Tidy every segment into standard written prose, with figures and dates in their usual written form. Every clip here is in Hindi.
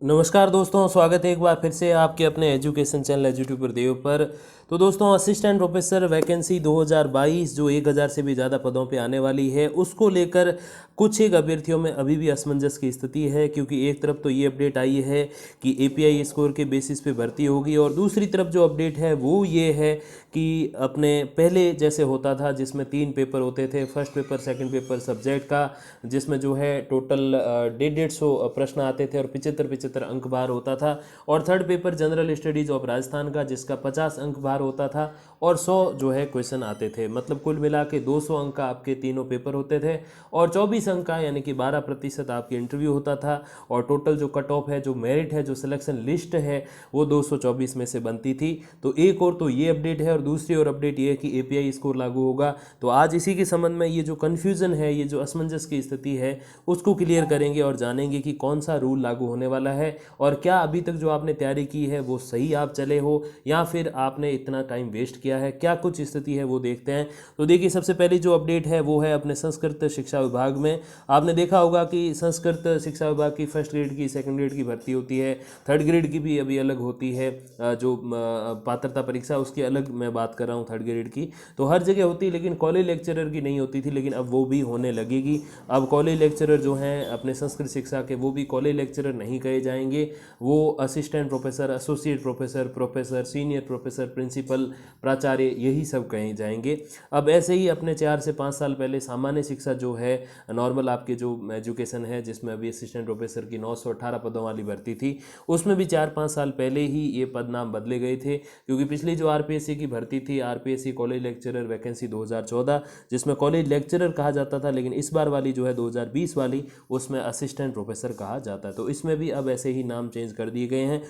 नमस्कार दोस्तों, स्वागत है एक बार फिर से आपके अपने एजुकेशन चैनल एजुट्यूबर देव पर। तो दोस्तों, असिस्टेंट प्रोफेसर वैकेंसी 2022 जो 1000 से भी ज़्यादा पदों पे आने वाली है, उसको लेकर कुछ एक अभ्यर्थियों में अभी भी असमंजस की स्थिति है। क्योंकि एक तरफ तो ये अपडेट आई है कि एपीआई स्कोर के बेसिस पे भर्ती होगी, और दूसरी तरफ जो अपडेट है वो ये है कि अपने पहले जैसे होता था, जिसमें 3 पेपर होते थे, first paper, second paper subject का, जिसमें जो है टोटल 150 प्रश्न आते थे और 75 अंक भार होता था। और third paper general studies of Rajasthan का, जिसका 50 अंक भार होता था और 100 जो है क्वेश्चन आते थे। मतलब कुल मिला के 200 अंक का आपके तीनों पेपर होते थे, और 24 अंक का यानी कि 12% आपकी इंटरव्यू होता था। और टोटल जो कट ऑफ है, जो मेरिट है, जो सिलेक्शन लिस्ट है, वो 224 में से बनती थी। तो एक और तो ये अपडेट है, और दूसरी और अपडेट ये है कि एपीआई स्कोर लागू होगा। तो आज इसी के संबंध में ये जो कन्फ्यूज़न है, ये जो असमंजस की स्थिति है, उसको क्लियर करेंगे और जानेंगे कि कौन सा रूल लागू होने वाला है, और क्या अभी तक जो आपने तैयारी की है वो सही आप चले हो, या फिर आपने इतना टाइम वेस्ट किया है, क्या कुछ स्थिति है वो देखते हैं। तो देखिए, सबसे पहली जो अपडेट है वो है अपने संस्कृत शिक्षा विभाग में। आपने देखा होगा कि संस्कृत शिक्षा विभाग की फर्स्ट ग्रेड की, सेकंड ग्रेड की भर्ती होती है, थर्ड ग्रेड की भी अभी अलग होती है। जो पात्रता परीक्षा, उसकी अलग मैं बात कर रहा हूँ, थर्ड ग्रेड की तो हर जगह होती है, लेकिन कॉलेज लेक्चरर की नहीं होती थी, लेकिन अब वो भी होने लगेगी। अब कॉलेज लेक्चरर जो हैं अपने संस्कृत शिक्षा के, वो भी कॉलेज लेक्चरर नहीं कहे जाएंगे, वो assistant professor, associate professor, professor, senior professor, principal, प्राचार्य, यही सब कहे जाएंगे। अब ऐसे ही अपने 4 से 5 साल पहले सामान्य शिक्षा जो है, नॉर्मल आपके जो एजुकेशन है, जिसमें अभी असिस्टेंट प्रोफेसर की 918 पदों वाली भर्ती थी, उसमें भी 4-5 साल पहले ही ये पद नाम बदले गए थे। क्योंकि पिछली जो आरपीएससी की भर्ती थी, आरपीएससी कॉलेज लेक्चरर वैकेंसी 2014, जिसमें कॉलेज लेक्चरर कहा जाता था, लेकिन इस बार वाली जो है 2020 वाली, उसमें असिस्टेंट प्रोफेसर कहा जाता है। तो इसमें भी अब ऐसे ही नाम चेंज कर दिए गए हैं।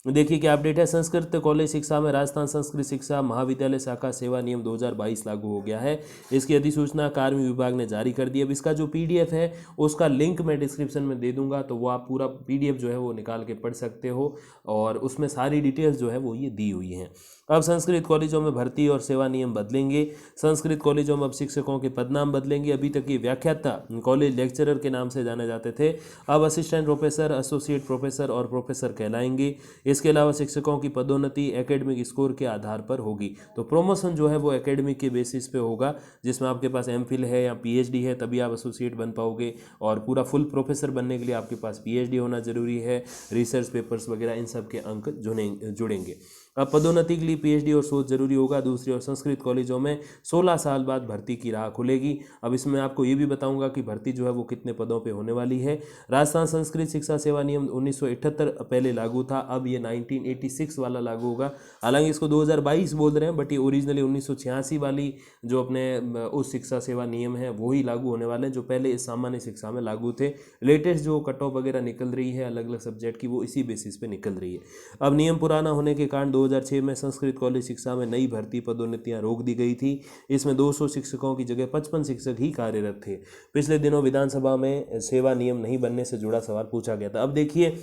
देखिए क्या अपडेट है। संस्कृत कॉलेज शिक्षा में राजस्थान संस्कृत शिक्षा महाविद्यालय शाखा सेवा नियम 2022 लागू हो गया है। इसकी अधिसूचना कार्मिक विभाग ने जारी कर दी। अब इसका जो पीडीएफ है, उसका लिंक मैं डिस्क्रिप्शन में दे दूंगा, तो वो आप पूरा पीडीएफ जो है वो निकाल के पढ़ सकते हो, और उसमें सारी डिटेल्स जो है वो ये दी हुई हैं। अब संस्कृत कॉलेजों में भर्ती और सेवा नियम बदलेंगे। संस्कृत कॉलेजों में अब शिक्षकों के पदनाम बदलेंगे। अभी तक ये व्याख्याता कॉलेज लेक्चरर के नाम से जाने जाते थे, अब असिस्टेंट प्रोफेसर, एसोसिएट प्रोफेसर और प्रोफेसर कहलाएंगे। इसके अलावा शिक्षकों की पदोन्नति एकेडमिक स्कोर के आधार पर होगी। तो प्रोमोशन जो है वो एकेडमिक के बेसिस पे होगा, जिसमें आपके पास एमफिल है या पीएचडी है, तभी आप एसोसिएट बन पाओगे। और पूरा फुल प्रोफेसर बनने के लिए आपके पास पीएचडी होना जरूरी है, रिसर्च पेपर्स वगैरह इन सब के अंक जुड़ेंगे। अब पदोन्नति के लिए पीएचडी और शोध जरूरी होगा। दूसरी ओर संस्कृत कॉलेजों में 16 साल बाद भर्ती की राह खुलेगी। अब इसमें आपको ये भी बताऊंगा कि भर्ती जो है वो कितने पदों पे होने वाली है। राजस्थान संस्कृत शिक्षा सेवा नियम 1978 पहले लागू था, अब ये 1986 वाला लागू होगा। हालांकि इसको 2022 बोल रहे हैं, बट ये ओरिजिनली 1986 वाली जो अपने उस शिक्षा सेवा नियम है वो ही लागू होने वाले हैं, जो पहले इस सामान्य शिक्षा में लागू थे। लेटेस्ट जो कट ऑफ वगैरह निकल रही है अलग अलग सब्जेक्ट की, वो इसी बेसिस पे निकल रही है। अब नियम पुराना होने के कारण 2006 में संस्कृत कॉलेज शिक्षा में नई भर्ती पदोन्नतियां रोक दी गई थी। इसमें 200 शिक्षकों की जगह 55 शिक्षक ही कार्यरत थे। पिछले दिनों विधानसभा में सेवा नियम नहीं बनने से जुड़ा सवाल पूछा गया था। अब देखिए,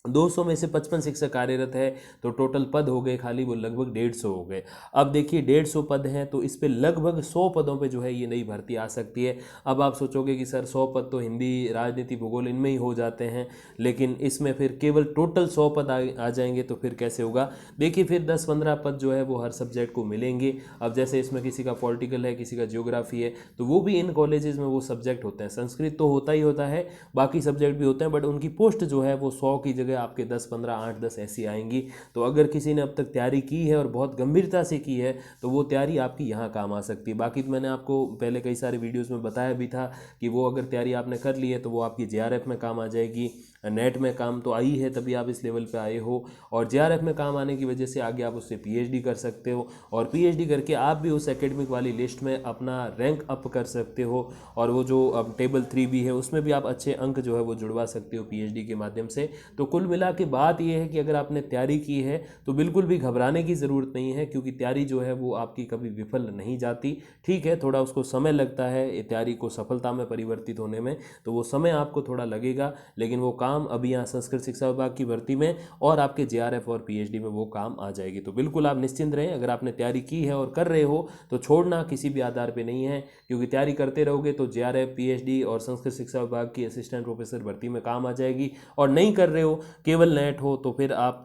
200 में से 55 शिक्षक कार्यरत है, तो टोटल पद हो गए खाली वो लगभग 150 हो गए। अब देखिए 150 पद हैं, तो इस पे लगभग 100 पदों पे जो है ये नई भर्ती आ सकती है। अब आप सोचोगे कि सर 100 पद तो हिंदी, राजनीति, भूगोल इनमें ही हो जाते हैं, लेकिन इसमें फिर केवल टोटल 100 पद आ जाएंगे, तो फिर कैसे होगा। देखिए फिर 10-15 पद जो है वो हर सब्जेक्ट को मिलेंगे। अब जैसे इसमें किसी का पॉलिटिकल है, किसी का जियोग्राफी है, तो वो भी इन कॉलेजेस में वो सब्जेक्ट होते हैं। संस्कृत तो होता ही होता है, बाकी सब्जेक्ट भी होते हैं, बट उनकी पोस्ट जो है वो 100 की जगह आपके 10-15, 8-10 ऐसी आएंगी। तो अगर किसी ने अब तक तैयारी की है और बहुत गंभीरता से की है, तो वो तैयारी आपकी यहाँ काम आ सकती है। बाकी तो मैंने आपको पहले कई सारे वीडियोस में बताया भी था कि वो अगर तैयारी आपने कर ली है तो वो आपकी जेआरएफ में काम आ जाएगी। नेट में काम तो आई है, तभी आप इस लेवल पे आए हो, और जेआरएफ में काम आने की वजह से आगे आप उससे पीएचडी कर सकते हो, और पीएचडी करके आप भी उस एकेडमिक वाली लिस्ट में अपना रैंक अप कर सकते हो। और वो जो अब टेबल 3 भी है, उसमें भी आप अच्छे अंक जो है वो जुड़वा सकते हो पीएचडी के माध्यम से। तो कुल मिला के बात यह है कि अगर आपने तैयारी की है तो बिल्कुल भी घबराने की ज़रूरत नहीं है, क्योंकि तैयारी जो है वो आपकी कभी विफल नहीं जाती। ठीक है, थोड़ा उसको समय लगता है तैयारी को सफलता में परिवर्तित होने में, तो वो समय आपको थोड़ा लगेगा, लेकिन वो काम काम अभी यहाँ संस्कृत शिक्षा विभाग की भर्ती में और आपके जेआरएफ और पीएचडी में वो काम आ जाएगी। तो बिल्कुल आप निश्चिंत रहें, अगर आपने तैयारी की है और कर रहे हो तो छोड़ना किसी भी आधार पे नहीं है, क्योंकि तैयारी करते रहोगे तो जेआरएफ, पीएचडी और संस्कृत शिक्षा विभाग की असिस्टेंट प्रोफेसर भर्ती में काम आ जाएगी। और नहीं कर रहे हो, केवल नेट हो, तो फिर आप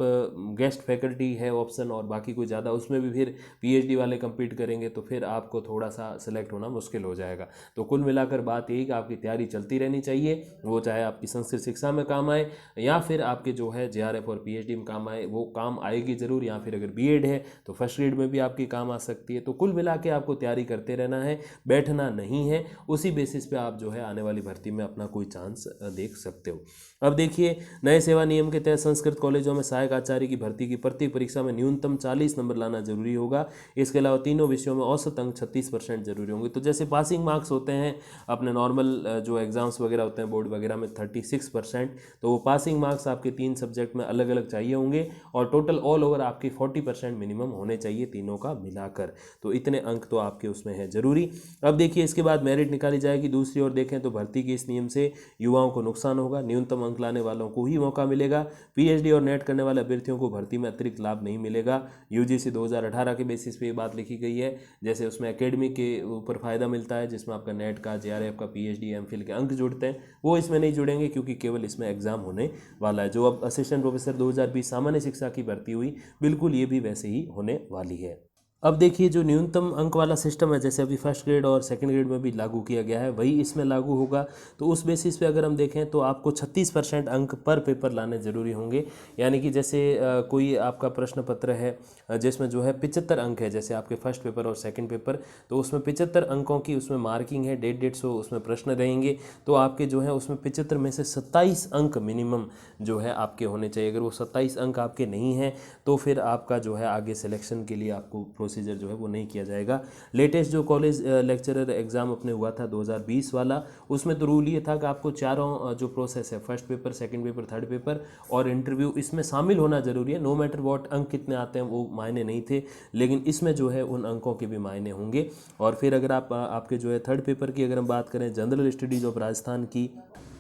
गेस्ट फैकल्टी है ऑप्शन और बाकी कोई ज़्यादा, उसमें भी फिर पीएचडी वाले compete करेंगे तो फिर आपको थोड़ा सा सिलेक्ट होना मुश्किल हो जाएगा। तो कुल मिलाकर बात यही कि आपकी तैयारी चलती रहनी चाहिए, वो चाहे आपकी संस्कृत शिक्षा में काम आए या फिर आपके जो है जेआरएफ और पीएचडी में काम आए, वो काम आएगी ज़रूर, या फिर अगर बीएड है तो फर्स्ट ग्रेड में भी आपकी काम आ सकती है। तो कुल मिला के आपको तैयारी करते रहना है, बैठना नहीं है। उसी बेसिस पे आप जो है आने वाली भर्ती में अपना कोई चांस देख सकते हो। अब देखिए, नए सेवा नियम के तहत संस्कृत कॉलेजों में सहायक आचार्य की भर्ती की प्रत्येक परीक्षा में न्यूनतम 40 नंबर लाना जरूरी होगा। इसके अलावा तीनों विषयों में औसत अंक 36% जरूरी होंगे। तो जैसे पासिंग मार्क्स होते हैं अपने नॉर्मल जो एग्जाम्स वगैरह होते हैं बोर्ड वगैरह में 36%, तो वो पासिंग मार्क्स आपके 3 सब्जेक्ट में अलग अलग चाहिए होंगे और टोटल ऑल ओवर आपके 40% मिनिमम होने चाहिए तीनों का मिलाकर। तो इतने अंक तो आपके उसमें है जरूरी। अब देखिए, इसके बाद मेरिट निकाली जाएगी। दूसरी ओर देखें तो भर्ती के इस नियम से युवाओं को नुकसान होगा, न्यूनतम अंक लाने वालों को ही मौका मिलेगा। पीएचडी और नेट करने वाले अभ्यर्थियों को भर्ती में अतिरिक्त लाभ नहीं मिलेगा। यूजीसी 2018 के बेसिस पे ये बात लिखी गई है। जैसे उसमें एकेडमी के ऊपर फ़ायदा मिलता है, जिसमें आपका नेट का, जेआरएफ का, पीएचडी, एमफिल के अंक जुड़ते हैं, वो इसमें नहीं जुड़ेंगे क्योंकि केवल इसमें एग्जाम होने वाला है। जो अब असिस्टेंट प्रोफेसर 2020 सामान्य शिक्षा की भर्ती हुई, बिल्कुल ये भी वैसे ही होने वाली है। अब देखिए, जो न्यूनतम अंक वाला सिस्टम है, जैसे अभी फर्स्ट ग्रेड और सेकंड ग्रेड में भी लागू किया गया है, वही इसमें लागू होगा। तो उस बेसिस पे अगर हम देखें तो आपको 36% अंक पर पेपर लाने ज़रूरी होंगे। यानी कि जैसे कोई आपका प्रश्न पत्र है जिसमें जो है 75 अंक है, जैसे आपके फर्स्ट पेपर और सेकंड पेपर, तो उसमें 75 अंकों की उसमें मार्किंग है, 150 उसमें प्रश्न रहेंगे। तो आपके जो है उसमें 75 में से 27 अंक मिनिमम जो है आपके होने चाहिए। अगर वो 27 अंक आपके नहीं हैं तो फिर आपका जो है आगे सिलेक्शन के लिए आपको प्रोसीजर जो है वो नहीं किया जाएगा। लेटेस्ट जो कॉलेज लेक्चरर एग्ज़ाम अपने हुआ था 2020 वाला, उसमें तो रूल ये था कि आपको चारों जो प्रोसेस है, first paper, second paper, third paper और इंटरव्यू, इसमें शामिल होना ज़रूरी है। नो मैटर वॉट अंक कितने आते हैं वो मायने नहीं थे, लेकिन इसमें जो है उन अंकों के भी मायने होंगे। और फिर अगर आप आपके जो है थर्ड पेपर की अगर हम बात करें, जनरल स्टडीज ऑफ राजस्थान की,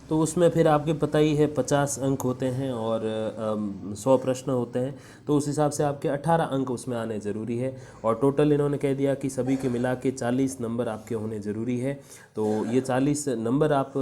तो उसमें फिर आपके पता ही है 50 अंक होते हैं और 100 प्रश्न होते हैं। तो उस हिसाब से आपके 18 अंक उसमें आने ज़रूरी है। और टोटल इन्होंने कह दिया कि सभी के मिला के 40 नंबर आपके होने ज़रूरी है। तो ये 40 नंबर आप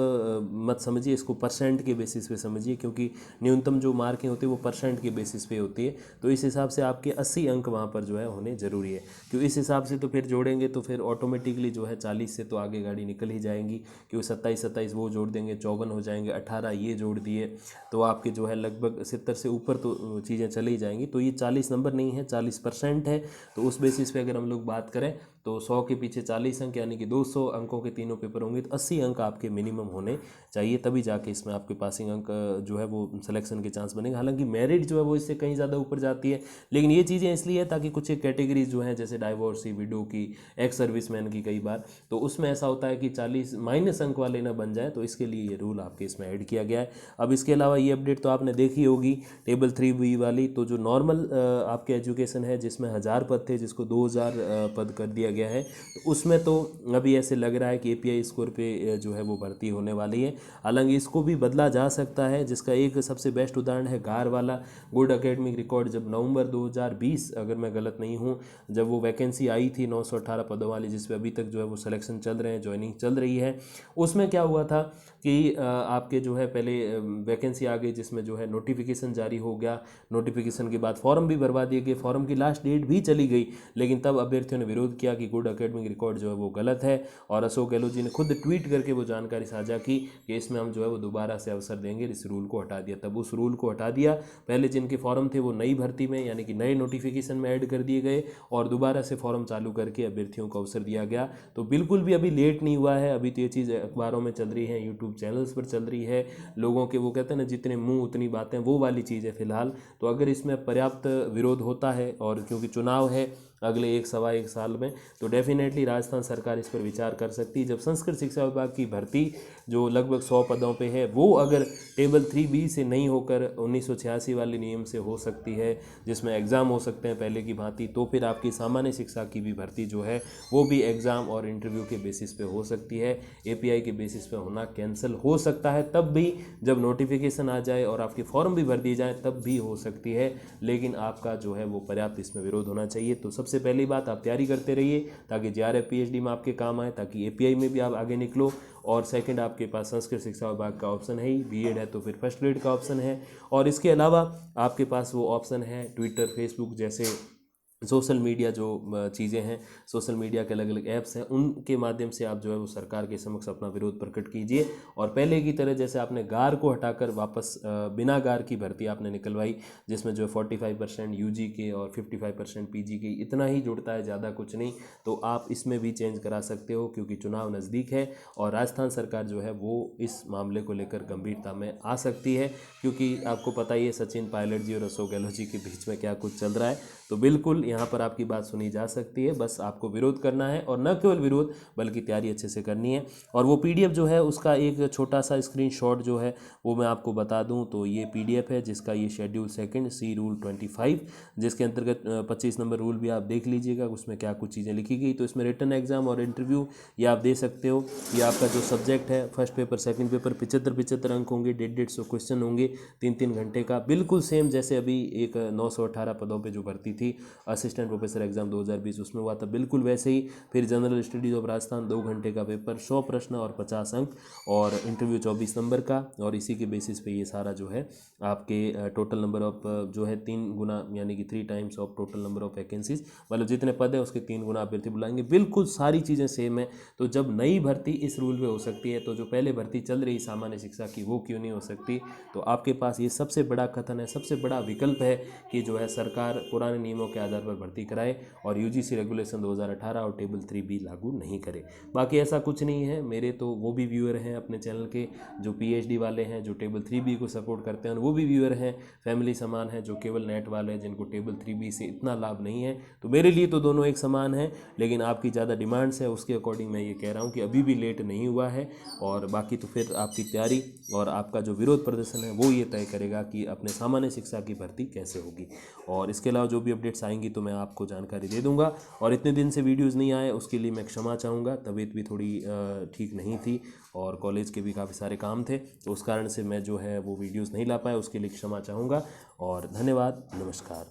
मत समझिए, इसको परसेंट के बेसिस पे समझिए, क्योंकि न्यूनतम जो मार्कें होती है वो परसेंट के बेसिस पे होती है। तो इस हिसाब से आपके 80 अंक वहाँ पर जो है होने ज़रूरी है। क्योंकि इस हिसाब से तो फिर जोड़ेंगे तो फिर ऑटोमेटिकली जो है 40 से तो आगे गाड़ी निकल ही जाएंगी, क्योंकि 27 वो जोड़ देंगे, 54 हो जाएंगे, 18 ये जोड़ दिए, तो आपके जो है लगभग 70 से ऊपर तो चीज़ें चली जाएंगी। तो ये 40 नंबर नहीं है, 40% है। तो उस बेसिस पे अगर हम लोग बात करें तो 100 के पीछे 40 अंक, यानी कि 200 अंकों के तीनों पेपर होंगे, तो 80 अंक आपके मिनिमम होने चाहिए, तभी जाके इसमें आपके पासिंग अंक जो है वो सिलेक्शन के चांस बनेंगे। हालांकि मेरिट जो है वो इससे कहीं ज़्यादा ऊपर जाती है, लेकिन ये चीज़ें इसलिए है ताकि कुछ कैटेगरीज जो हैं, जैसे डाइवोर्सी, विडो की, एक्स सर्विसमैन की, कई बार तो उसमें ऐसा होता है कि 40 माइनस अंक वाले ना बन जाए, तो इसके लिए ये रूल आपके इसमें ऐड किया गया है। अब इसके अलावा ये अपडेट तो आपने देखी होगी, टेबल 3B वाली, तो जो नॉर्मल आपके एजुकेशन है जिसमें 1000 पद थे, जिसको 2000 पद कर दिया गया है, तो उसमें तो अभी ऐसे लग रहा है कि एपीआई स्कोर पे जो है वो भर्ती होने वाली है। हालांकि इसको भी बदला जा सकता है, जिसका एक सबसे बेस्ट उदाहरण है गार वाला गुड एकेडमिक रिकॉर्ड। जब नवंबर 2020, अगर मैं गलत नहीं हूँ, जब वो वैकेंसी आई थी 918 पदों वाली, जिस पे अभी तक जो है वो सिलेक्शन चल रहे हैं, ज्वाइनिंग चल रही है, उसमें क्या हुआ था कि आपके जो है पहले वैकेंसी आ गई, जिसमें जो है नोटिफिकेशन जारी हो गया, नोटिफिकेशन के बाद फॉर्म भी भरवा दिए गए, फॉर्म की लास्ट डेट भी चली गई, लेकिन तब अभ्यर्थियों ने विरोध किया कि गुड एकेडमिक रिकॉर्ड जो है वो गलत है। और अशोक गहलोत जी ने खुद ट्वीट करके वो जानकारी साझा की कि इसमें हम जो है वो दोबारा से अवसर देंगे, इस रूल को हटा दिया। तब उस रूल को हटा दिया, पहले जिनके फॉर्म थे वो नई भर्ती में, यानी कि नए नोटिफिकेशन में ऐड कर दिए गए, और दोबारा से फॉर्म चालू करके अभ्यर्थियों को अवसर दिया गया। तो बिल्कुल भी अभी लेट नहीं हुआ है, अभी तो ये चीज़ अखबारों में चल रही है, यूट्यूब चैनल्स पर चल रही है, लोगों के वो कहते हैं ना, जितने मुंह उतनी बातें, वो वाली चीज़ है फिलहाल। तो अगर इसमें पर्याप्त विरोध होता है, और क्योंकि चुनाव है अगले 1 सवा 1 साल में, तो डेफिनेटली राजस्थान सरकार इस पर विचार कर सकती है। जब संस्कृत शिक्षा विभाग की भर्ती जो लगभग 100 पदों पे है, वो अगर टेबल 3B से नहीं होकर 1986 वाले नियम से हो सकती है, जिसमें एग्ज़ाम हो सकते हैं पहले की भांति, तो फिर आपकी सामान्य शिक्षा की भी भर्ती जो है वो भी एग्ज़ाम और इंटरव्यू के बेसिस पे हो सकती है। API के बेसिस पे होना कैंसिल हो सकता है, तब भी जब नोटिफिकेशन आ जाए और आपके फॉर्म भी भर दिए जाए तब भी हो सकती है, लेकिन आपका जो है वो पर्याप्त इसमें विरोध होना चाहिए। तो सबसे पहली बात, आप तैयारी करते रहिए ताकि JRF PhD में आपके काम आए, ताकि API में भी आप आगे निकलो। और सेकंड, आपके पास संस्कृत शिक्षा विभाग का ऑप्शन है ही, B.Ed है तो फिर फर्स्ट ग्रेड का ऑप्शन है। और इसके अलावा आपके पास वो ऑप्शन है ट्विटर, फेसबुक जैसे सोशल मीडिया जो चीज़ें हैं, सोशल मीडिया के अलग अलग ऐप्स हैं, उनके माध्यम से आप जो है वो सरकार के समक्ष अपना विरोध प्रकट कीजिए। और पहले की तरह जैसे आपने गार को हटाकर वापस बिना गार की भर्ती आपने निकलवाई, जिसमें जो है 45% UG के और 55% PG के, इतना ही जुड़ता है, ज़्यादा कुछ नहीं, तो आप इसमें भी चेंज करा सकते हो क्योंकि चुनाव नज़दीक है और राजस्थान सरकार जो है वो इस मामले को लेकर गंभीरता में आ सकती है। क्योंकि आपको पता ही है सचिन पायलट जी और अशोक गहलोत जी के बीच में क्या कुछ चल रहा है, तो बिल्कुल यहाँ पर आपकी बात सुनी जा सकती है। बस आपको विरोध करना है, और न केवल विरोध बल्कि तैयारी अच्छे से करनी है। और वो PDF जो है उसका एक छोटा सा स्क्रीनशॉट जो है वो मैं आपको बता दूं, तो ये PDF है जिसका ये शेड्यूल 2 C रूल 25, जिसके अंतर्गत 25 नंबर रूल भी आप देख लीजिएगा, उसमें क्या कुछ चीज़ें लिखी गई। तो इसमें रिटन एग्जाम और इंटरव्यू ये आप दे सकते हो। ये आपका जो सब्जेक्ट है, फर्स्ट पेपर सेकंड पेपर 75 अंक होंगे, 150 क्वेश्चन होंगे, 3 घंटे का, बिल्कुल सेम जैसे अभी एक 918 पदों पे जो भर्ती थी असिस्टेंट प्रोफेसर एग्जाम 2020 उसमें हुआ था, बिल्कुल वैसे ही। फिर जनरल स्टडीज ऑफ राजस्थान 2 घंटे का पेपर, 100 प्रश्न और 50 अंक, और इंटरव्यू 24 नंबर का। और इसी के बेसिस पे ये सारा जो है आपके टोटल नंबर ऑफ जो है 3 गुना, यानी कि 3 times of total number of vacancies, मतलब जितने पद है उसके 3 गुना अभ्यर्थी बुलाएंगे। बिल्कुल सारी चीज़ें सेम है। तो जब नई भर्ती इस रूल में हो सकती है, तो जो पहले भर्ती चल रही सामान्य शिक्षा की वो क्यों नहीं हो सकती। तो आपके पास ये सबसे बड़ा कथन है, सबसे बड़ा विकल्प है कि जो है सरकार पुराने नियमों के आधार पर भर्ती कराए और UGC रेगुलेशन 2018 और टेबल 3B लागू नहीं करे। बाकी ऐसा कुछ नहीं है। मेरे तो वो भी व्यूअर हैं अपने चैनल के जो PhD वाले हैं, जो टेबल 3B को सपोर्ट करते हैं, और वो भी व्यूअर हैं फैमिली समान है जो केवल नेट वाले हैं, जिनको टेबल 3B से इतना लाभ नहीं है। तो मेरे लिए तो दोनों एक समान है, लेकिन आपकी ज़्यादा डिमांड्स है, उसके अकॉर्डिंग मैं ये कह रहा हूँ कि अभी भी लेट नहीं हुआ है। और बाकी तो फिर आपकी तैयारी और आपका जो विरोध प्रदर्शन है वो ये तय करेगा कि अपने सामान्य शिक्षा की भर्ती कैसे होगी। और इसके अलावा जो भी अपडेट्स आएंगी तो मैं आपको जानकारी दे दूंगा। और इतने दिन से वीडियोज़ नहीं आए उसके लिए मैं क्षमा चाहूँगा, तबीयत भी थोड़ी ठीक नहीं थी और कॉलेज के भी काफ़ी सारे काम थे, तो उस कारण से मैं जो है वो वीडियोज़ नहीं ला पाया, उसके लिए क्षमा चाहूँगा। और धन्यवाद, नमस्कार।